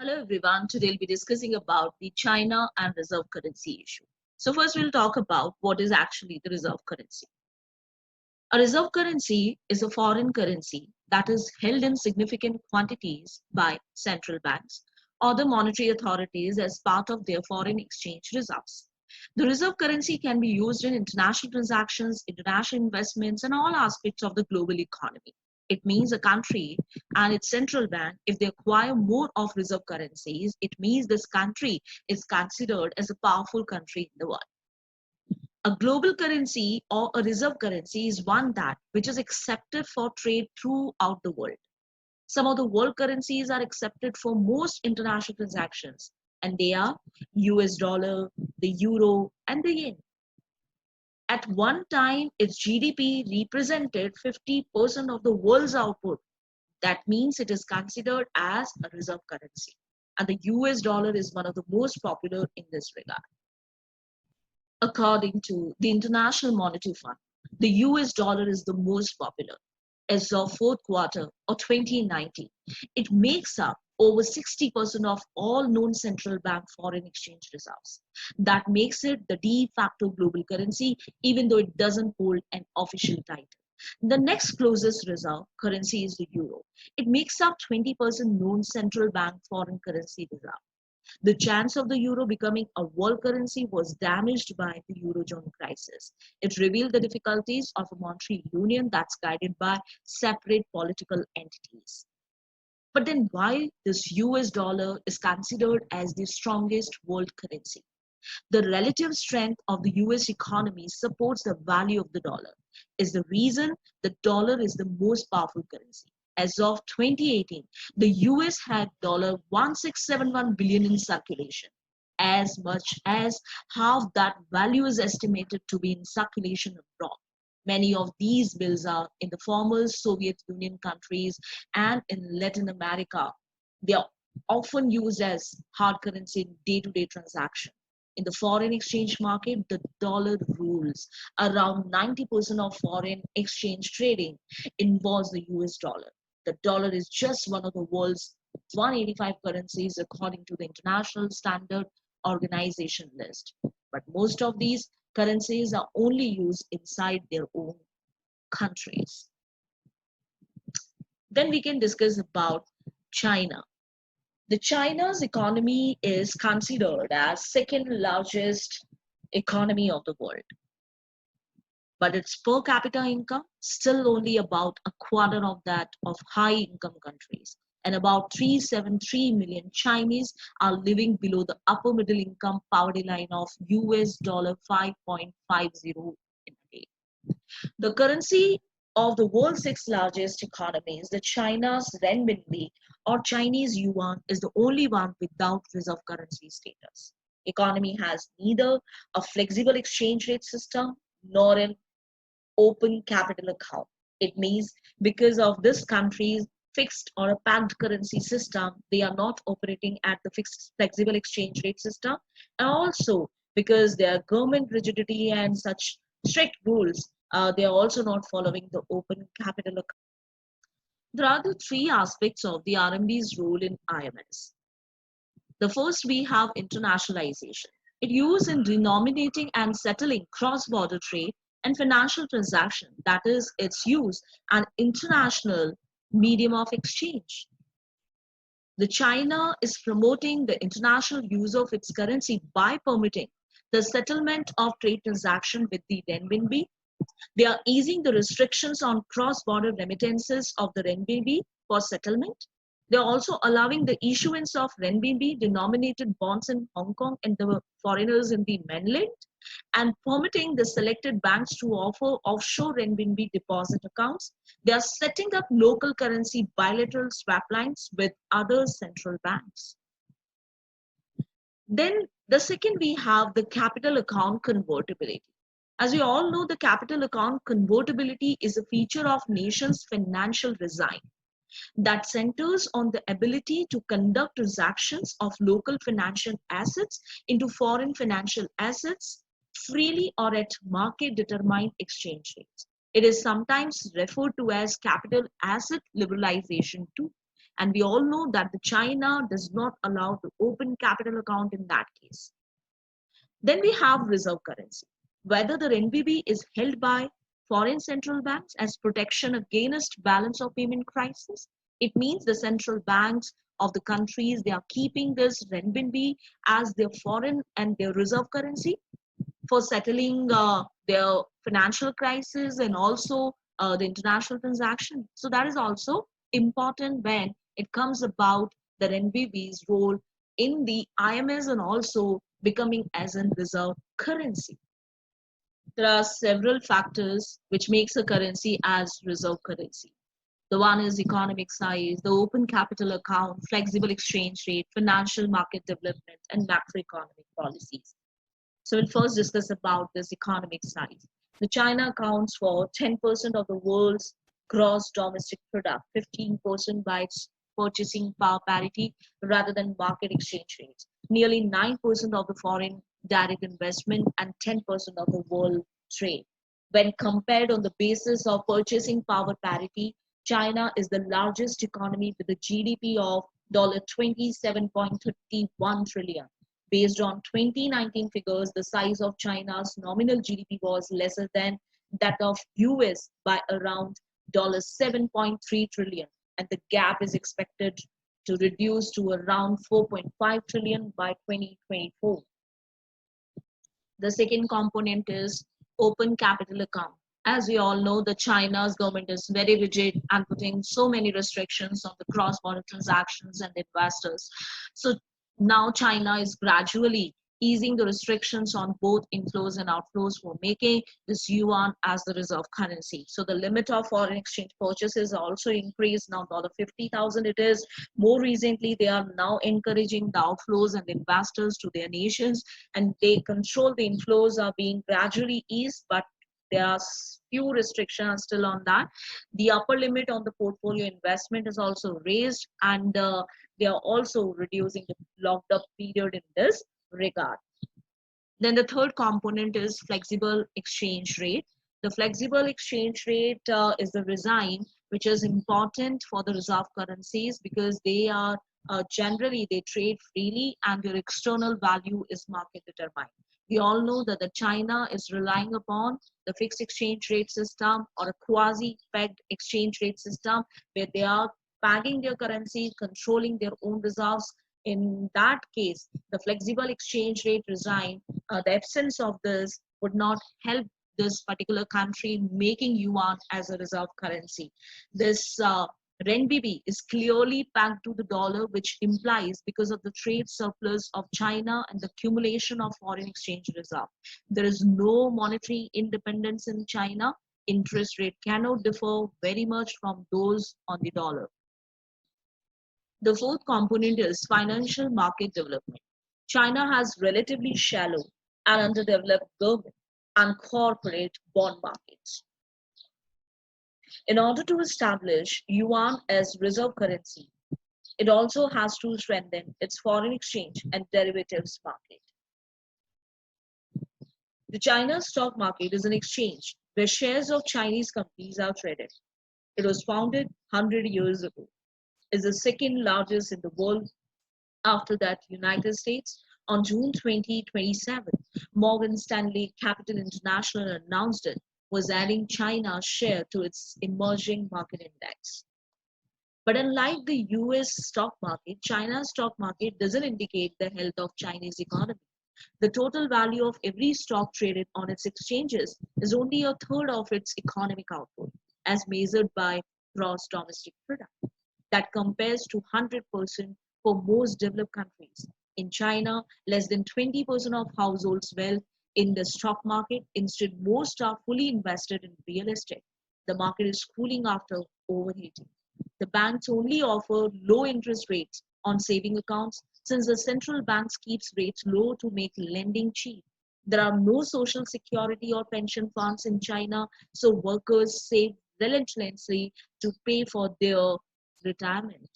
Hello everyone. Today we'll be discussing about the China and reserve currency issue. So first we'll talk about what is actually the reserve currency. A reserve currency is a foreign currency that is held in significant quantities by central banks or the monetary authorities as part of their foreign exchange reserves. The reserve currency can be used in international transactions, international investments, and all aspects of the global economy. It means a country and its central bank, if they acquire more of reserve currencies, it means this country is considered as a powerful country in the world. A global currency or a reserve currency is one that which is accepted for trade throughout the world. Some of the world currencies are accepted for most international transactions, and they are US dollar, the euro, and the yen. At one time, its GDP represented 50% of the world's output. That means it is considered as a reserve currency. And the US dollar is one of the most popular in this regard. According to the International Monetary Fund, the US dollar is the most popular. As of fourth quarter of 2019, it makes up over 60% of all known central bank foreign exchange reserves. That makes it the de facto global currency, even though it doesn't hold an official title. The next closest reserve currency is the euro. It makes up 20% known central bank foreign currency reserve. The chance of the euro becoming a world currency was damaged by the Eurozone crisis. It revealed the difficulties of a monetary union that's guided by separate political entities. But then why this US dollar is considered as the strongest world currency? The relative strength of the US economy supports the value of the dollar, is the reason the dollar is the most powerful currency. As of 2018, the US had $1671 billion in circulation. As much as half that value is estimated to be in circulation abroad. Many of these bills are in the former Soviet Union countries and in Latin America. They are often used as hard currency in day-to-day transactions. In the foreign exchange market, the dollar rules. Around 90% of foreign exchange trading involves the US dollar. The dollar is just one of the world's 185 currencies according to the International Standard Organization list. But most of these currencies are only used inside their own countries. Then we can discuss about China. The China's economy is considered as second largest economy of the world, but its per capita income still only about a quarter of that of high income countries, and about 373 million Chinese are living below the upper middle income poverty line of US dollar 5.50 in a day. The currency of the world's sixth largest economies, the China's renminbi or Chinese yuan, is the only one without reserve currency status. Economy has neither a flexible exchange rate system nor an open capital account. It means because of this country's fixed or a packed currency system, they are not operating at the fixed flexible exchange rate system, and also because their government rigidity and such strict rules, they are also not following the open capital account. There are the three aspects of the RMB's role in IMS. The first, we have internationalization. It used in denominating and settling cross-border trade and financial transaction. That is, its use an international medium of exchange. The China is promoting the international use of its currency by permitting the settlement of trade transaction with the renminbi. They are easing the restrictions on cross-border remittances of the renminbi for settlement. They are also allowing the issuance of renminbi denominated bonds in Hong Kong and the foreigners in the mainland, and permitting the selected banks to offer offshore renminbi deposit accounts. They are setting up local currency bilateral swap lines with other central banks. Then the second, we have the capital account convertibility. As we all know, the capital account convertibility is a feature of nation's financial design that centers on the ability to conduct transactions of local financial assets into foreign financial assets freely or at market determined exchange rates. It is sometimes referred to as capital asset liberalization too. And we all know that the China does not allow to open capital account in that case. Then we have reserve currency. Whether the RMB is held by foreign central banks as protection against balance of payment crisis, it means the central banks of the countries, they are keeping this renminbi as their foreign and their reserve currency for settling their financial crisis and also the international transaction. So that is also important when it comes about the RMB's role in the IMS and also becoming as a reserve currency. There are several factors which makes a currency as reserve currency. The one is economic size, the open capital account, flexible exchange rate, financial market development, and macroeconomic policies. So we'll first discuss about this economic size. The China accounts for 10% of the world's gross domestic product, 15% by its purchasing power parity rather than market exchange rates, nearly 9% of the foreign direct investment, and 10% of the world trade. When compared on the basis of purchasing power parity, China is the largest economy with a GDP of $27.31 trillion. Based on 2019 figures, the size of China's nominal GDP was lesser than that of US by around $7.3 trillion, and the gap is expected to reduce to around 4.5 trillion by 2024. The second component is open capital account. As we all know, the China's government is very rigid and putting so many restrictions on the cross-border transactions and investors. So now China is gradually easing the restrictions on both inflows and outflows for making this yuan as the reserve currency. So the limit of foreign exchange purchases also increased, now $50,000 it is. More recently, they are now encouraging the outflows and investors to their nations, and they control the inflows are being gradually eased, but there are few restrictions still on that. The upper limit on the portfolio investment is also raised, and they are also reducing the locked up period in this regard. Then the third component is flexible exchange rate. The flexible exchange rate is the regime which is important for the reserve currencies because they are generally they trade freely and their external value is market determined. We all know that the China is relying upon the fixed exchange rate system or a quasi-pegged exchange rate system where they are pegging their currency, controlling their own reserves. In that case, the flexible exchange rate regime, the absence of this would not help this particular country making yuan as a reserve currency. This renminbi is clearly pegged to the dollar, which implies because of the trade surplus of China and the accumulation of foreign exchange reserve, there is no monetary independence in China. Interest rate cannot differ very much from those on the dollar. The fourth component is financial market development. China has relatively shallow and underdeveloped government and corporate bond markets. In order to establish yuan as reserve currency, it also has to strengthen its foreign exchange and derivatives market. The China stock market is an exchange where shares of Chinese companies are traded. It was founded 100 years ago. Is the second largest in the world after that United States. On June 2027, Morgan Stanley Capital International announced it was adding China's share to its emerging market index. But unlike the US stock market, China's stock market doesn't indicate the health of Chinese economy. The total value of every stock traded on its exchanges is only a third of its economic output, as measured by gross domestic product. That compares to 100% for most developed countries. In China, less than 20% of households' wealth in the stock market. Instead, most are fully invested in real estate. The market is cooling after overheating. The banks only offer low interest rates on saving accounts since the central banks keeps rates low to make lending cheap. There are no social security or pension funds in China, so workers save relentlessly to pay for their retirement.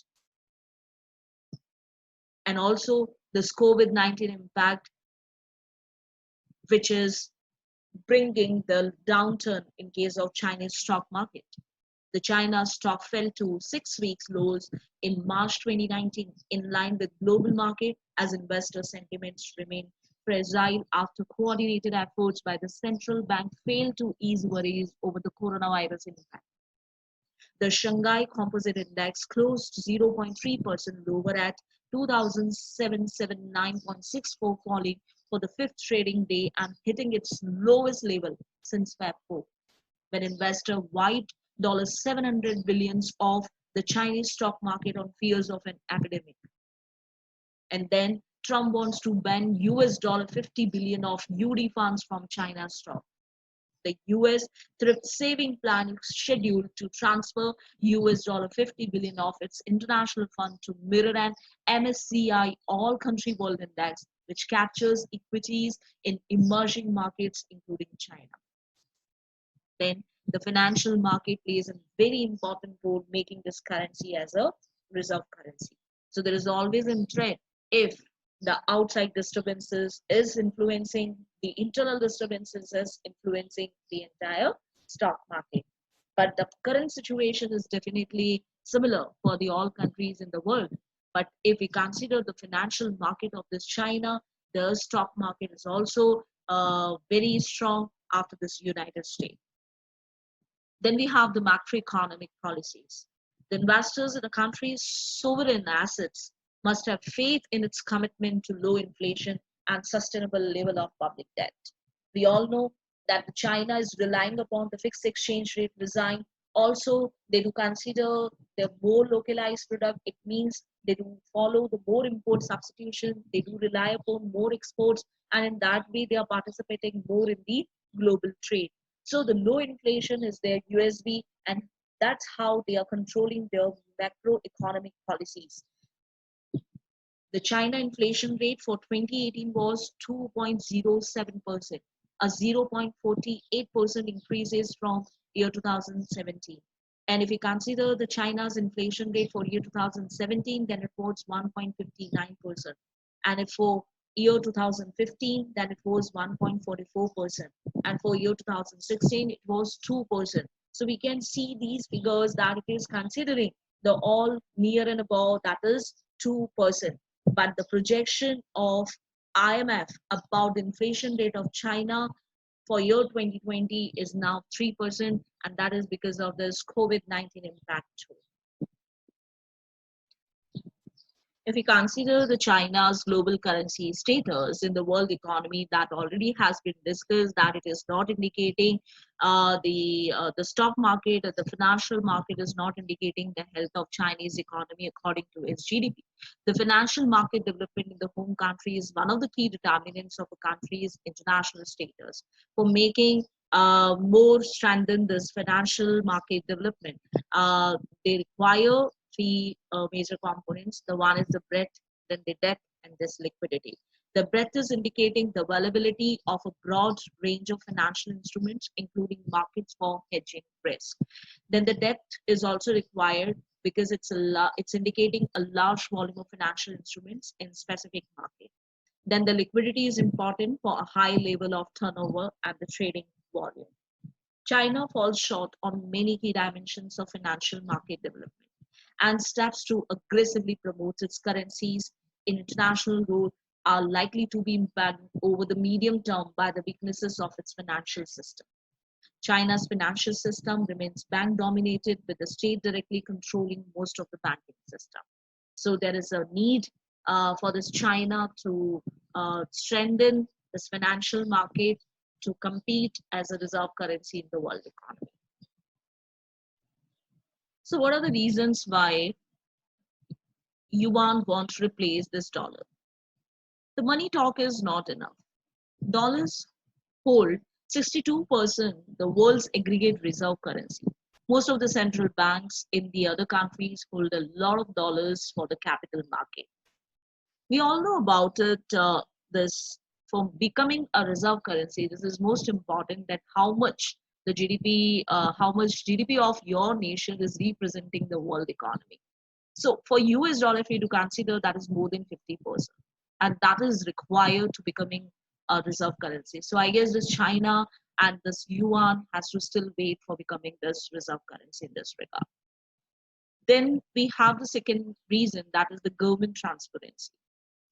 And also this COVID-19 impact, which is bringing the downturn in case of Chinese stock market. The China stock fell to 6 weeks lows in March 2019, in line with global market as investor sentiments remain fragile after coordinated efforts by the central bank failed to ease worries over the coronavirus impact. The Shanghai Composite Index closed 0.3% lower at 2,779.64, falling for the fifth trading day and hitting its lowest level since Feb 4, when investor wiped $700 billion off the Chinese stock market on fears of an epidemic. And then Trump wants to ban $50 billion of UD funds from China's stock. The US thrift saving plan is scheduled to transfer $50 billion of its international fund to mirror an MSCI All Country World Index, which captures equities in emerging markets, including China. Then the financial market plays a very important role, making this currency as a reserve currency. So there is always a threat if the outside disturbances is influencing the internal disturbances is influencing the entire stock market. But the current situation is definitely similar for the all countries in the world. But if we consider the financial market of this China, the stock market is also very strong after this United States. Then we have the macroeconomic policies. The investors in a country's sovereign assets must have faith in its commitment to low inflation and sustainable level of public debt. We all know that China is relying upon the fixed exchange rate design. Also, they do consider the more localized product. It means they do follow the more import substitution. They do rely upon more exports, and in that way, they are participating more in the global trade. So the low inflation is their USB, and that's how they are controlling their macroeconomic policies. The China inflation rate for 2018 was 2.07%, a 0.48% increase from year 2017. And if we consider the China's inflation rate for year 2017, then it was 1.59%. And if for year 2015, then it was 1.44%. And for year 2016, it was 2%. So we can see these figures that it is considering the all near and above, that is 2%. But the projection of IMF about the inflation rate of China for year 2020 is now 3%, and that is because of this COVID-19 impact too. If we consider the China's global currency status in the world economy, that already has been discussed, that it is not indicating the stock market or the financial market is not indicating the health of Chinese economy according to its GDP. The financial market development in the home country is one of the key determinants of a country's international status. For making more strengthen this financial market development, they require three major components. The one is the breadth, then the depth, and this liquidity. The breadth is indicating the availability of a broad range of financial instruments, including markets for hedging risk. Then the depth is also required because it's indicating a large volume of financial instruments in specific market. Then the liquidity is important for a high level of turnover and the trading volume. China falls short on many key dimensions of financial market development, and steps to aggressively promote its currencies in international role are likely to be impacted over the medium term by the weaknesses of its financial system. China's financial system remains bank dominated, with the state directly controlling most of the banking system. So there is a need for this China to strengthen this financial market to compete as a reserve currency in the world economy. So what are the reasons why yuan won't replace this dollar? The money talk is not enough. Dollars hold 62% the world's aggregate reserve currency. Most of the central banks in the other countries hold a lot of dollars for the capital market. We all know about it, this for becoming a reserve currency, this is most important, that how much the GDP, how much GDP of your nation is representing the world economy. So for US dollar, if you do consider, that is more than 50%, and that is required to becoming a reserve currency. So I guess this China and this yuan has to still wait for becoming this reserve currency in this regard. Then we have the second reason, that is the government transparency.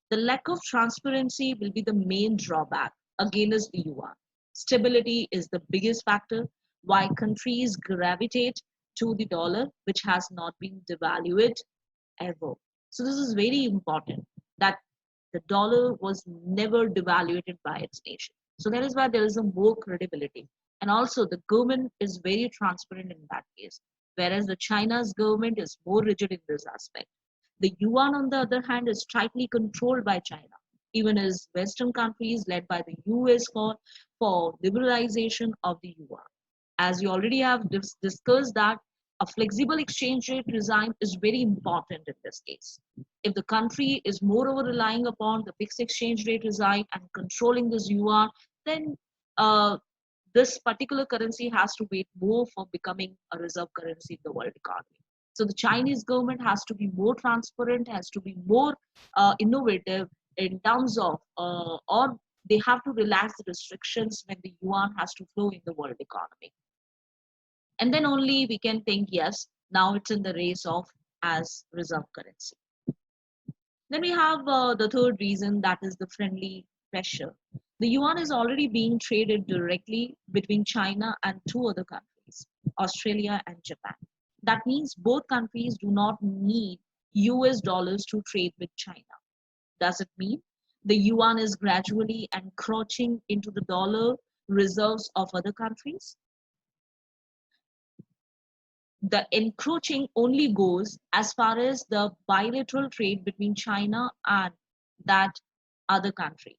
The lack of transparency will be the main drawback against the yuan. Stability is the biggest factor why countries gravitate to the dollar, which has not been devalued ever. So this is very important, that the dollar was never devaluated by its nation. So that is why there is a more credibility. And also the government is very transparent in that case, whereas the China's government is more rigid in this aspect. The yuan, on the other hand, is tightly controlled by China, even as Western countries led by the US call for liberalization of the yuan. As you already have discussed that a flexible exchange rate regime is very important in this case. If the country is moreover relying upon the fixed exchange rate regime and controlling this yuan, then this particular currency has to wait more for becoming a reserve currency in the world economy. So the Chinese government has to be more transparent, has to be more innovative in terms of, or they have to relax the restrictions when the yuan has to flow in the world economy. And then only we can think, yes, now it's in the race of as reserve currency. Then we have the third reason, that is the friendly pressure. The yuan is already being traded directly between China and two other countries, Australia and Japan. That means both countries do not need US dollars to trade with China. Does it mean the yuan is gradually encroaching into the dollar reserves of other countries? The encroaching only goes as far as the bilateral trade between China and that other country.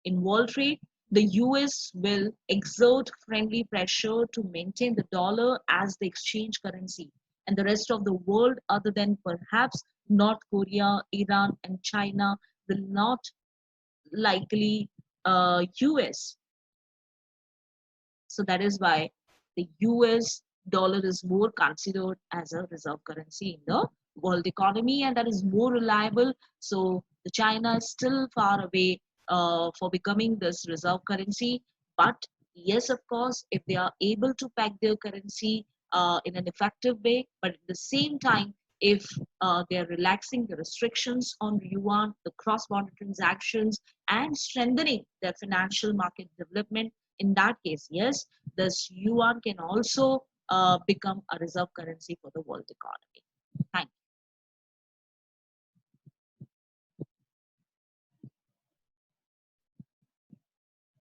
In world trade, the US will exert friendly pressure to maintain the dollar as the exchange currency, and the rest of the world, other than perhaps North Korea, Iran, and China, will not likely US. So that is why the US dollar is more considered as a reserve currency in the world economy, and that is more reliable. So the China is still far away for becoming this reserve currency. But yes, of course, if they are able to peg their currency in an effective way, but at the same time, if they are relaxing the restrictions on yuan, the cross-border transactions, and strengthening their financial market development, in that case, yes, this yuan can also become a reserve currency for the world economy.